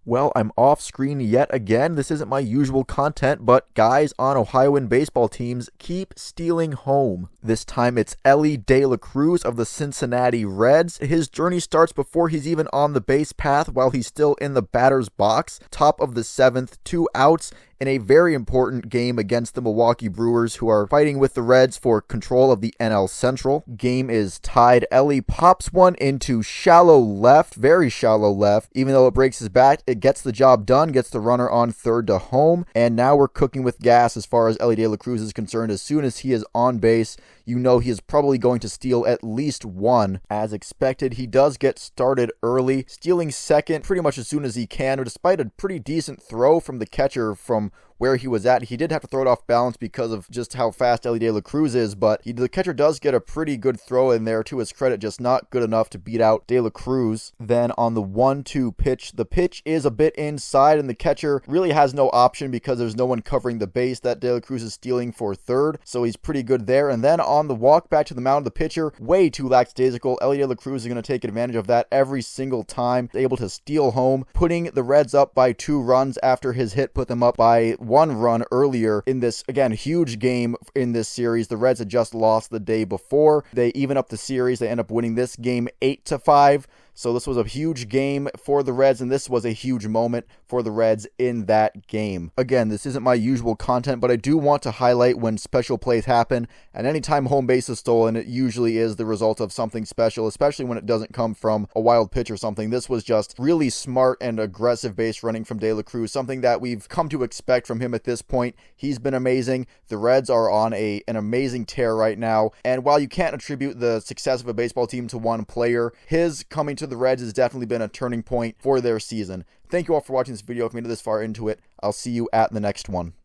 Well, I'm off screen yet again. This isn't my usual content, but guys on Ohioan baseball teams keep stealing home. This time it's Elly Cruz of the Cincinnati Reds. His journey starts before he's even on the base path while he's still in the batter's box. Top of the seventh, 2 outs in a very important game against the Milwaukee Brewers, who are fighting with the Reds for control of the NL Central. Game is tied. Elly pops one into shallow left, very shallow left. Even though it breaks his bat, it gets the job done, gets the runner on third to home, and now we're cooking with gas as far as Elly Cruz is concerned. As soon as he is on base, you know he is probably going to steal at least one. As expected, he does get started early, stealing second pretty much as soon as he can, despite a pretty decent throw from the catcher from where he was at. He did have to throw it off balance because of just how fast Elly Cruz is, but the catcher does get a pretty good throw in there to his credit, just not good enough to beat out De La Cruz. Then on the 1-2 pitch, the pitch is a bit inside, and the catcher really has no option because there's no one covering the base that De La Cruz is stealing for third, so he's pretty good there. And then on the walk back to the mound, the pitcher, way too lackadaisical. Elly Cruz is going to take advantage of that every single time, able to steal home, putting the Reds up by 2 runs after his hit put them up by 1 run earlier in this, again, huge game in this series. The Reds had just lost the day before. They even up the series. They end up winning this game 8-5. So this was a huge game for the Reds, and this was a huge moment for the Reds in that game. Again, this isn't my usual content, but I do want to highlight when special plays happen, and anytime home base is stolen, it usually is the result of something special, especially when it doesn't come from a wild pitch or something. This was just really smart and aggressive base running from De La Cruz, something that we've come to expect from him at this point. He's been amazing. The Reds are on an amazing tear right now, and while you can't attribute the success of a baseball team to one player, his coming to the Reds has definitely been a turning point for their season. Thank you all for watching this video. If you made it this far into it, I'll see you at the next one.